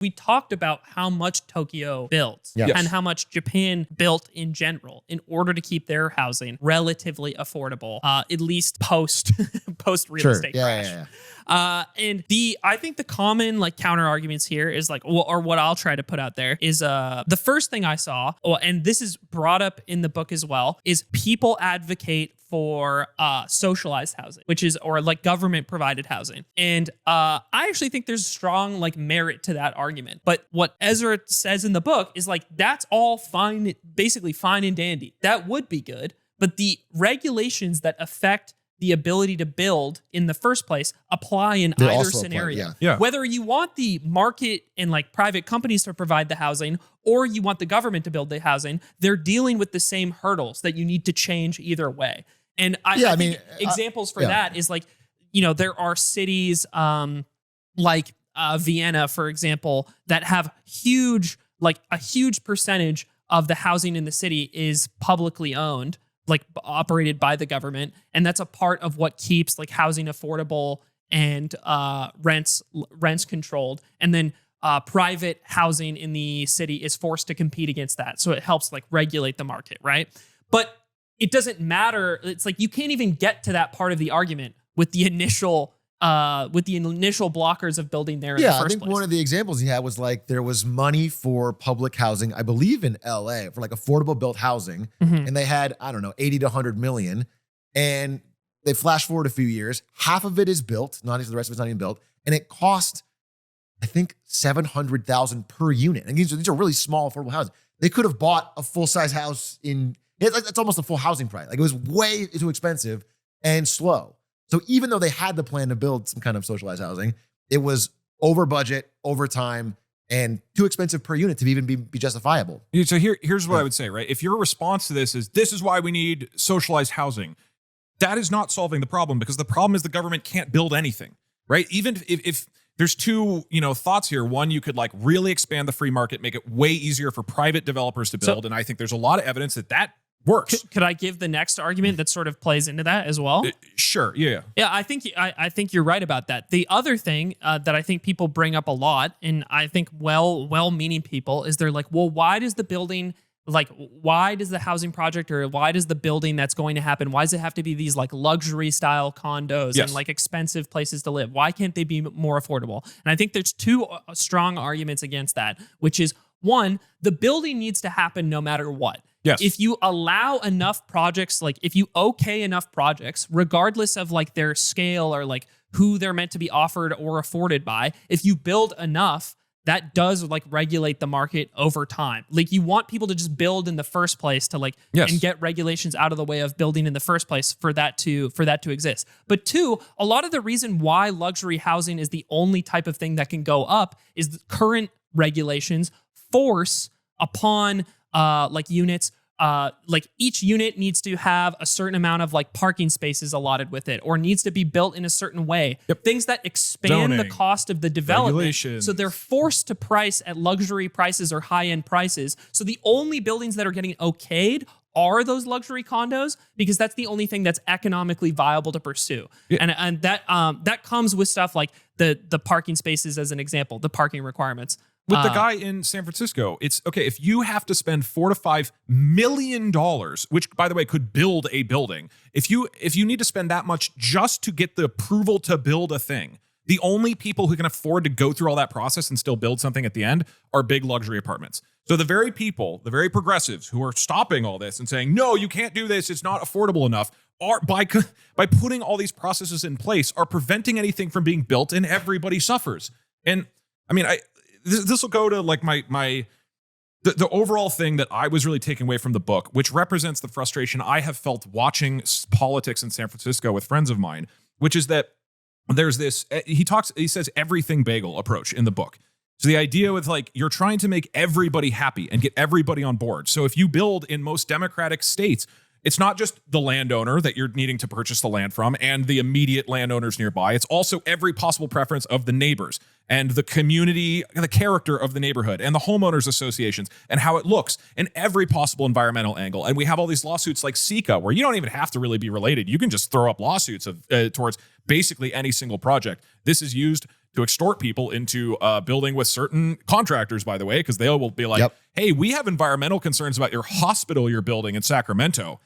we talked about how much Tokyo built and how much Japan built in general in order to keep their housing relatively affordable, at least post real estate crash. And I think the common like counter arguments here is like, or what I'll try to put out there is the first thing I saw, and this is brought up in the book as well, is people advocate for socialized housing, which is, or like government provided housing. And I actually think there's strong like merit to that argument. But what Ezra says in the book is like, that's all fine, basically fine and dandy. That would be good. But the regulations that affect the ability to build in the first place apply in either scenario. Whether you want the market and like private companies to provide the housing or you want the government to build the housing, they're dealing with the same hurdles that you need to change either way. And I mean, exampes for that is like, you know, there are cities like Vienna, for example, that have a huge percentage of the housing in the city is publicly owned, like operated by the government. And that's a part of what keeps like housing affordable and rents controlled. And then private housing in the city is forced to compete against that. So it helps like regulate the market, right? But it doesn't matter. It's like you can't even get to that part of the argument with the initial blockers of building there in the first place. I think one of the examples he had was like there was money for public housing, I believe in LA, for like affordable built housing. And they had, I don't know, 80 to 100 million. And they flash forward a few years. Half of it is built, not the rest of it's not even built. And it cost, I think, $700,000 per unit. And these are really small affordable houses. They could have bought a full-size house it's almost a full housing price. Like it was way too expensive and slow. So even though they had the plan to build some kind of socialized housing, it was over budget, over time, and too expensive per unit to even be justifiable. So here's what I would say, right? If your response to this is why we need socialized housing, that is not solving the problem, because the problem is the government can't build anything, right? Even if there's two, thoughts here. One, you could like really expand the free market, make it way easier for private developers to build. And I think there's a lot of evidence that works. Could I give the next argument that sort of plays into that as well? Sure. Yeah. Yeah, I think you're right about that. The other thing that I think people bring up a lot, and I think well-meaning people, is they're like, well, why does the housing project, or why does the building that's going to happen, why does it have to be these like luxury style condos and like expensive places to live? Why can't they be more affordable? And I think there's two strong arguments against that, which is, one, the building needs to happen no matter what. Yes. If you allow enough projects, like if you okay enough projects, regardless of like their scale or like who they're meant to be offered or afforded by, if you build enough, that does like regulate the market over time. Like you want people to just build in the first place to like and get regulations out of the way of building in the first place for that to exist. But two, a lot of the reason why luxury housing is the only type of thing that can go up is the current regulations force upon units. Like each unit needs to have a certain amount of like parking spaces allotted with it, or needs to be built in a certain way. Things that expand the cost of the development. So they're forced to price at luxury prices or high-end prices. So the only buildings that are getting okayed are those luxury condos, because that's the only thing that's economically viable to pursue. And that comes with stuff like the parking spaces, as an example, the parking requirements. With the guy in San Francisco, it's okay if you have to spend $4 to $5 million, which by the way could build a building. If you need to spend that much just to get the approval to build a thing, the only people who can afford to go through all that process and still build something at the end are big luxury apartments. So the very people, the very progressives who are stopping all this and saying, no, you can't do this, it's not affordable enough, are by putting all these processes in place are preventing anything from being built, and everybody suffers. And I mean, this will go to like the overall thing that I was really taking away from the book, which represents the frustration I have felt watching politics in San Francisco with friends of mine, which is that there's this, he says everything bagel approach in the book. So the idea with like, you're trying to make everybody happy and get everybody on board. So if you build in most democratic states, it's not just the landowner that you're needing to purchase the land from and the immediate landowners nearby. It's also every possible preference of the neighbors and the community, the character of the neighborhood and the homeowners associations and how it looks and every possible environmental angle. And we have all these lawsuits like SICA, where you don't even have to really be related. You can just throw up lawsuits towards basically any single project. This is used to extort people into building with certain contractors, by the way, because they will be like, hey, we have environmental concerns about your hospital you're building in Sacramento.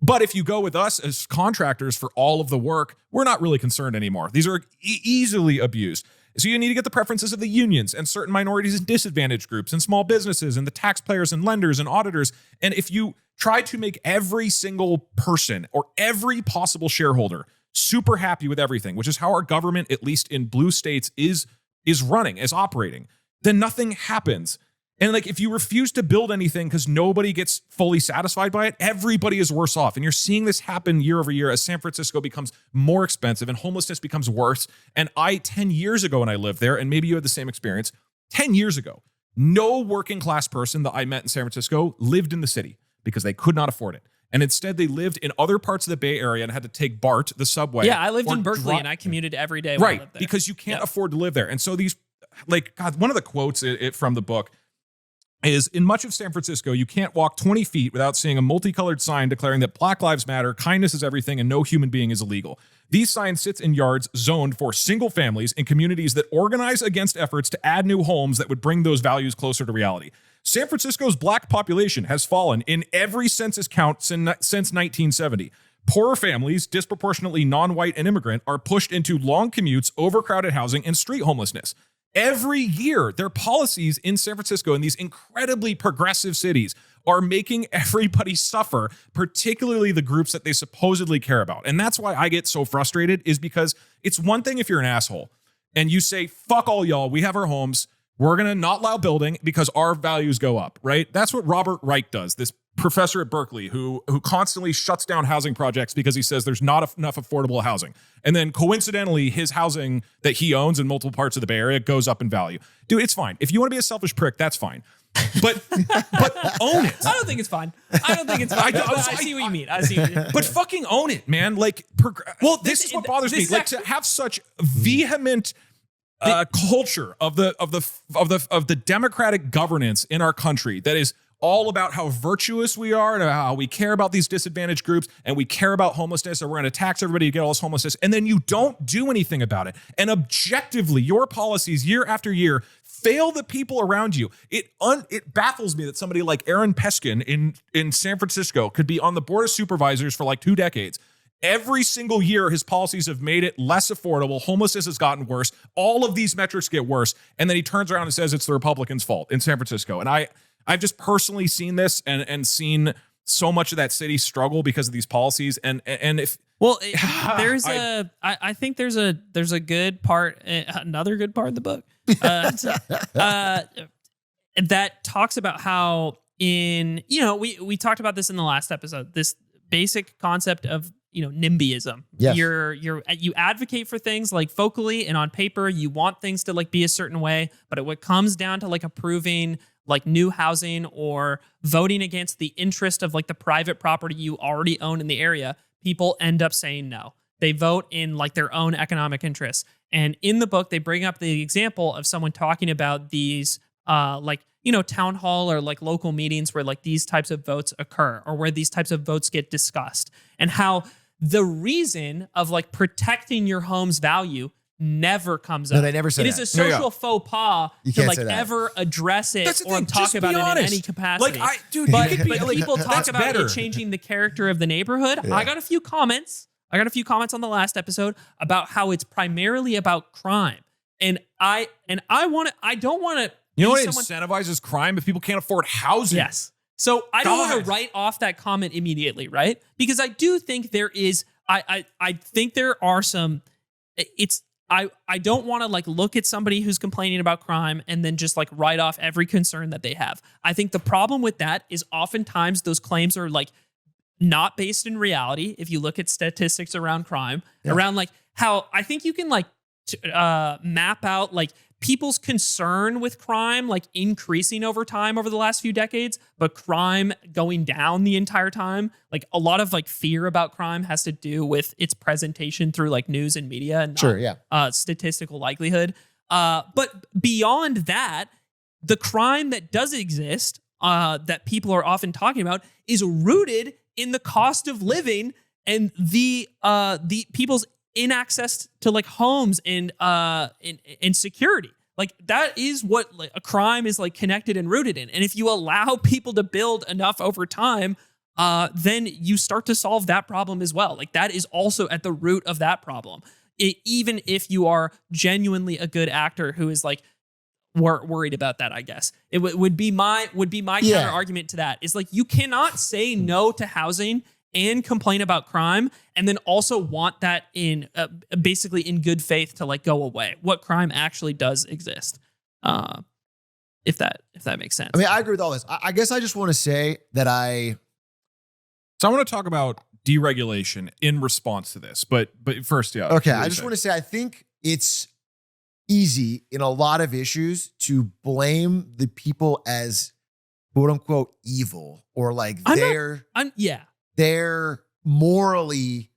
But if you go with us as contractors for all of the work, we're not really concerned anymore. These are easily abused. So you need to get the preferences of the unions and certain minorities and disadvantaged groups and small businesses and the taxpayers and lenders and auditors. And if you try to make every single person or every possible shareholder super happy with everything, which is how our government, at least in blue states, is running, is operating, then nothing happens. And like, if you refuse to build anything because nobody gets fully satisfied by it, everybody is worse off. And you're seeing this happen year over year as San Francisco becomes more expensive and homelessness becomes worse. And 10 years ago when I lived there, and maybe you had the same experience, 10 years ago, no working class person that I met in San Francisco lived in the city because they could not afford it. And instead, they lived in other parts of the Bay Area and had to take BART, the subway. Yeah, I lived in Berkeley and I commuted every day. Right, because you can't afford to live there. And so these, like, God, one of the quotes from the book is, in much of San Francisco, you can't walk 20 feet without seeing a multicolored sign declaring that Black Lives Matter, kindness is everything, and no human being is illegal. These signs sit in yards zoned for single families in communities that organize against efforts to add new homes that would bring those values closer to reality. San Francisco's Black population has fallen in every census count since 1970. Poorer families, disproportionately non-white and immigrant, are pushed into long commutes, overcrowded housing, and street homelessness. Every year, their policies in San Francisco, in these incredibly progressive cities, are making everybody suffer, particularly the groups that they supposedly care about. And that's why I get so frustrated, is because it's one thing if you're an asshole and you say, fuck all y'all, we have our homes, we're going to not allow building because our values go up, right? That's what Robert Reich does, this professor at Berkeley who constantly shuts down housing projects because he says there's not enough affordable housing. And then coincidentally, his housing that he owns in multiple parts of the Bay Area goes up in value. Dude, it's fine. If you want to be a selfish prick, that's fine. But own it. I don't think it's fine. I don't think it's fine. I see what you mean. I see what you mean. But fucking own it, man. Like, this is what bothers me. Like, to have such vehement culture of the democratic governance in our country that is all about how virtuous we are and how we care about these disadvantaged groups and we care about homelessness and we're going to tax everybody to get all this homelessness, and then you don't do anything about it. And objectively, your policies year after year fail the people around you. It baffles me that somebody like Aaron Peskin in San Francisco could be on the board of supervisors for like 2 decades. Every single year, his policies have made it less affordable. Homelessness has gotten worse. All of these metrics get worse. And then he turns around and says it's the Republicans' fault in San Francisco. And I've just personally seen this and seen so much of that city struggle because of these policies. And if there's I think there's a good part, another good part of the book that talks about how we talked about this in the last episode, this basic concept of NIMBYism. Yes. You advocate for things like vocally and on paper, you want things to like be a certain way, but when it comes down to like approving like new housing or voting against the interest of like the private property you already own in the area, people end up saying no. They vote in like their own economic interests. And in the book, they bring up the example of someone talking about these town hall or like local meetings where like these types of votes occur or where these types of votes get discussed, and how the reason of like protecting your home's value never comes up. No, they never say it that. is a social faux pas to like say that. ever address it or talk about it in any capacity. Like, but people talk about it changing the character of the neighborhood. Yeah. I got a few comments on the last episode about how it's primarily about crime. And I don't want to. You know what incentivizes crime? If people can't afford housing. Yes. So I don't want to write off that comment immediately, right? Because I do think there is, I think there are some, I don't want to like look at somebody who's complaining about crime and then just like write off every concern that they have. I think the problem with that is oftentimes those claims are like not based in reality. If you look at statistics around crime, around like how I think you can like map out like people's concern with crime like increasing over time over the last few decades, but crime going down the entire time. Like a lot of like fear about crime has to do with its presentation through like news and media and statistical likelihood. But beyond that, the crime that does exist that people are often talking about is rooted in the cost of living and the people's in access to like homes and security. Like that is what like a crime is like connected and rooted in. And if you allow people to build enough over time, then you start to solve that problem as well. Like that is also at the root of that problem. Even if you are genuinely a good actor who is like worried about that, I guess it would be my counter argument to that is like, you cannot say no to housing and complain about crime and then also want that in basically in good faith to like go away. What crime actually does exist. If that makes sense. I mean, I agree with all this. I guess I just want to say that So I want to talk about deregulation in response to this, but first, yeah. Okay, I just want to say I think it's easy in a lot of issues to blame the people as quote unquote evil or like they're morally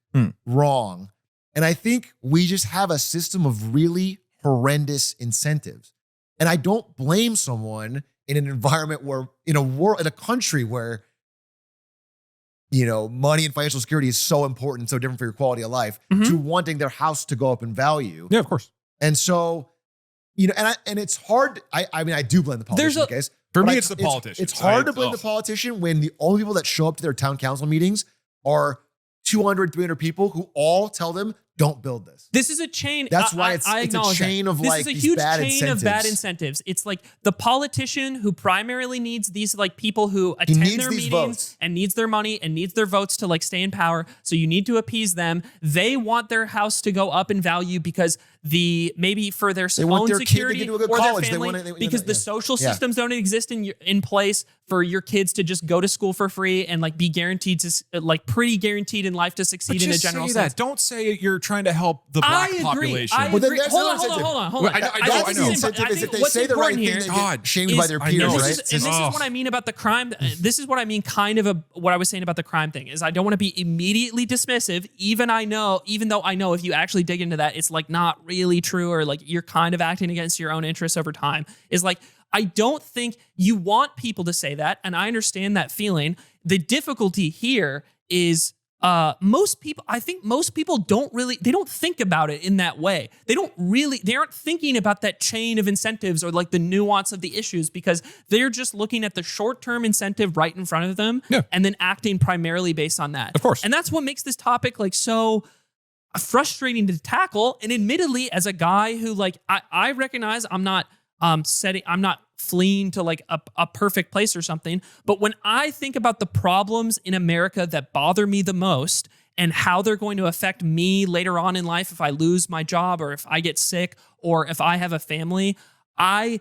wrong. And I think we just have a system of really horrendous incentives. And I don't blame someone in an environment where, in a country where, you know, money and financial security is so important, so different for your quality of life, to wanting their house to go up in value. Yeah, of course. And so, you know, and it's hard. I mean, I do blame the politician, guys. For me, it's the politician. It's hard to blame the politician when the only people that show up to their town council meetings are 200, 300 people who all tell them, don't build this. This is a chain. That's why it's a chain of like these bad incentives. This is a huge chain of bad incentives. It's like the politician who primarily needs these like people who attend their meetings and needs their money and needs their votes to like stay in power. So you need to appease them. They want their house to go up in value because maybe for their own security or their family, because the social systems don't exist in place for your kids to just go to school for free and like be guaranteed to like pretty guaranteed in life to succeed in a general sense. Don't say you're trying to help the black population. I agree. Hold on. I know. The incentive is if they say the right thing, they get shamed by their peers, right? This is what I mean about the crime. This is what I mean what I was saying about the crime thing is I don't want to be immediately dismissive, even though I know if you actually dig into that, it's like not really true or like you're kind of acting against your own interests over time. Is like, I don't think you want people to say that, and I understand that feeling. The difficulty here is most people don't think about it in that way. They aren't thinking about that chain of incentives or like the nuance of the issues because they're just looking at the short-term incentive right in front of them and then acting primarily based on that. Of course. And that's what makes this topic like so frustrating to tackle. And admittedly, as a guy who like, I recognize I'm not fleeing to like a perfect place or something. But when I think about the problems in America that bother me the most and how they're going to affect me later on in life, if I lose my job or if I get sick or if I have a family, I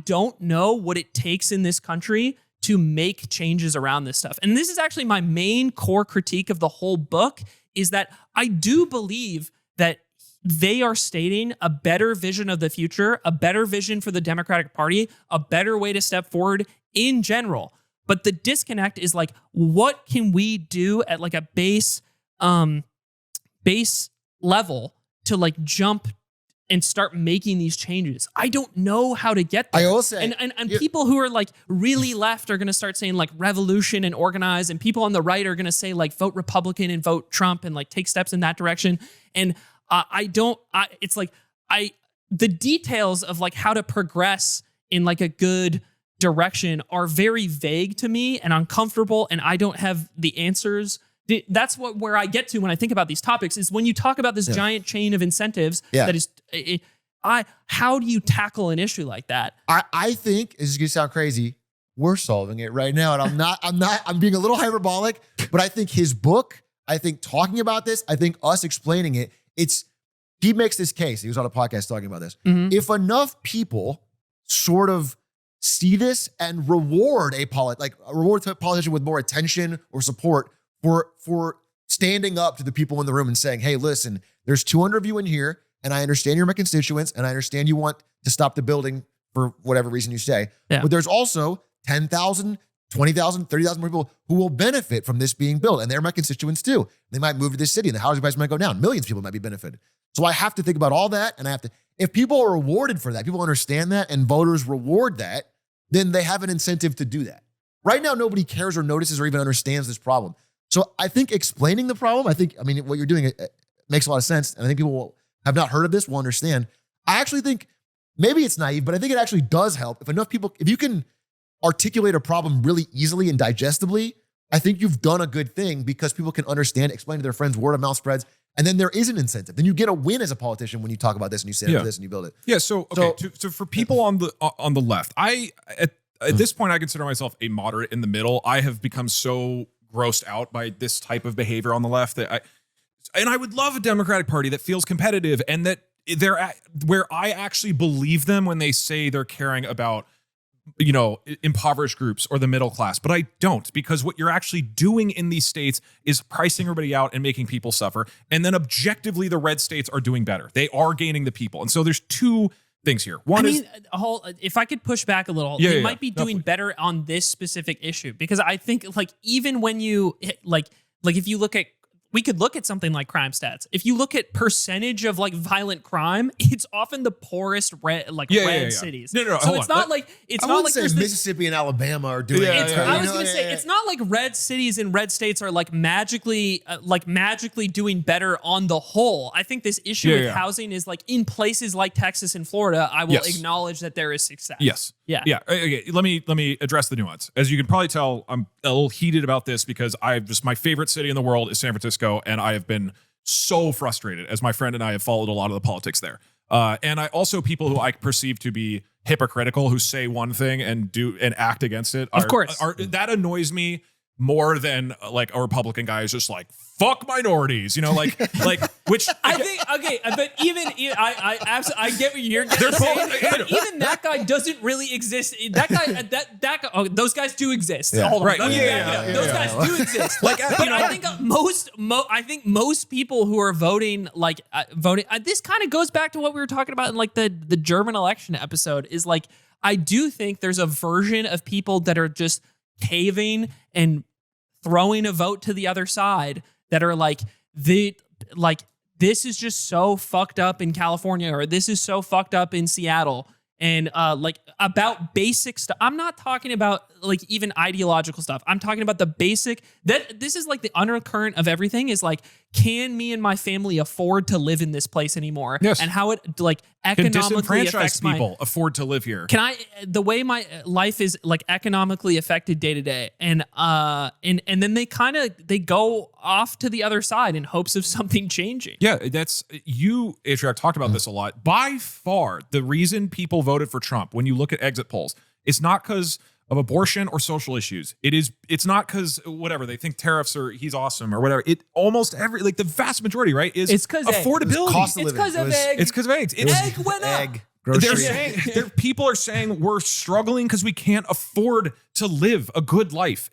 don't know what it takes in this country to make changes around this stuff. And this is actually my main core critique of the whole book is that I do believe that they are stating a better vision of the future, a better vision for the Democratic Party, a better way to step forward in general. But the disconnect is like, what can we do at like a base level to like jump and start making these changes? I don't know how to get there. I will say, and people who are like really left are going to start saying like revolution and organize, and people on the right are going to say like vote Republican and vote Trump and like take steps in that direction. And the details of like how to progress in like a good direction are very vague to me and uncomfortable, and I don't have the answers. That's where I get to when I think about these topics is when you talk about this giant chain of incentives that is, how do you tackle an issue like that? I think this is going to sound crazy. We're solving it right now. And I'm being a little hyperbolic, but I think his book, I think talking about this, I think us explaining it, he makes this case. He was on a podcast talking about this. Mm-hmm. If enough people sort of see this and reward a politician with more attention or support for standing up to the people in the room and saying, hey, listen, there's 200 of you in here, and I understand you're my constituents, and I understand you want to stop the building for whatever reason you say. Yeah. But there's also 10,000, 20,000, 30,000 people who will benefit from this being built, and they're my constituents too. They might move to this city, and the housing price might go down. Millions of people might be benefited. So I have to think about all that, and if people are rewarded for that, people understand that, and voters reward that, then they have an incentive to do that. Right now, nobody cares or notices or even understands this problem. So I think explaining the problem, what you're doing makes a lot of sense. And I think people have not heard of this will understand. I actually think maybe it's naive, but I think it actually does help. If enough people, if you can articulate a problem really easily and digestibly, I think you've done a good thing because people can understand, explain to their friends, word of mouth spreads, and then there is an incentive. Then you get a win as a politician when you talk about this and you say this and you build it. Yeah. So for people on the left, at this point I consider myself a moderate in the middle. I have become so grossed out by this type of behavior on the left that I would love a Democratic Party that feels competitive and that they're where I actually believe them when they say they're caring about, you know, impoverished groups or the middle class, but I don't, because what you're actually doing in these states is pricing everybody out and making people suffer. And then objectively, the red states are doing better. They are gaining the people. And so there's two things here. One is if I could push back a little, they might be doing better on this specific issue, because I think like even when you like if you look at, we could look at something like crime stats. If you look at percentage of like violent crime, it's often the poorest red cities. No, so it's not like Mississippi and Alabama are doing. I was going to say it's not like red cities and red states are like magically doing better on the whole. I think this issue with housing is like in places like Texas and Florida, I will acknowledge that there is success. Yes. Yeah. Okay. Let me address the nuance. As you can probably tell, I'm a little heated about this because my favorite city in the world is San Francisco, and I have been so frustrated as my friend and I have followed a lot of the politics there. And I also people who I perceive to be hypocritical, who say one thing and act against it. Of course, that annoys me more than like a Republican guy who's just like, fuck minorities, you know, like which I think, okay, but I absolutely, I get what you're saying, but even that guy doesn't really exist. That guy, those guys do exist. Yeah. Hold on, right. Those guys do exist. Like, but I think most people who are voting, this kind of goes back to what we were talking about in like the German election episode, is like, I do think there's a version of people that are just caving and throwing a vote to the other side that are like, this is just so fucked up in California, or this is so fucked up in Seattle. And like about basic stuff. I'm not talking about like even ideological stuff. I'm talking about the basic, that this is like the undercurrent of everything is like, can me and my family afford to live in this place anymore? Yes. And how it like economically affects people afford to live here. The way my life is like economically affected day to day. And then they go off to the other side in hopes of something changing. Yeah, that's Atrioc talked about this a lot. By far, the reason people voted for Trump, when you look at exit polls, it's not because of abortion or social issues. It's not because whatever they think tariffs or he's awesome or whatever. It almost the vast majority, right? Is it's because affordability. It's because of egg. It's because of eggs. Egg went up. They're saying people are saying we're struggling because we can't afford to live a good life,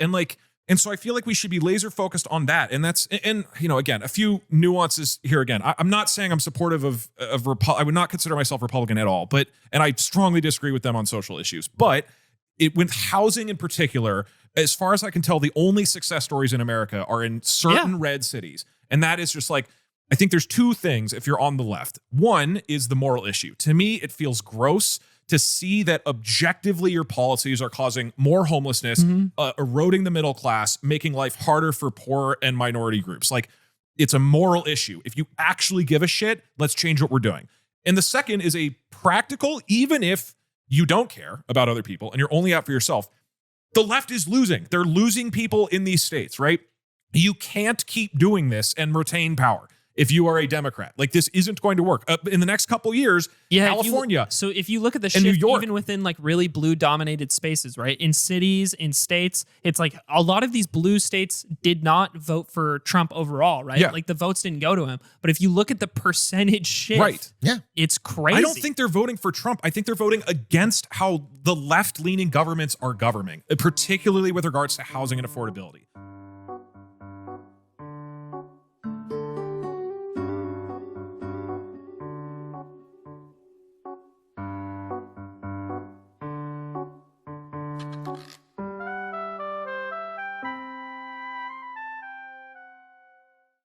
and so I feel like we should be laser focused on that. And you know, again, a few nuances here. Again, I'm not saying I'm supportive of I would not consider myself Republican at all, and I strongly disagree with them on social issues. But with housing in particular, as far as I can tell, the only success stories in America are in certain red cities. And that is just like, I think there's two things if you're on the left. One is the moral issue. To me, it feels gross to see that objectively your policies are causing more homelessness, eroding the middle class, making life harder for poor and minority groups. Like, it's a moral issue. If you actually give a shit, let's change what we're doing. And the second is a practical, even if you don't care about other people and you're only out for yourself, the left is losing. They're losing people in these states, right? You can't keep doing this and retain power if you are a Democrat. Like, this isn't going to work. In the next couple years, California. So if you look at the shift, even within like really blue dominated spaces, right? In cities, in states, it's like a lot of these blue states did not vote for Trump overall, right? Yeah. Like the votes didn't go to him. But if you look at the percentage shift, right. It's crazy. I don't think they're voting for Trump. I think they're voting against how the left-leaning governments are governing, particularly with regards to housing and affordability.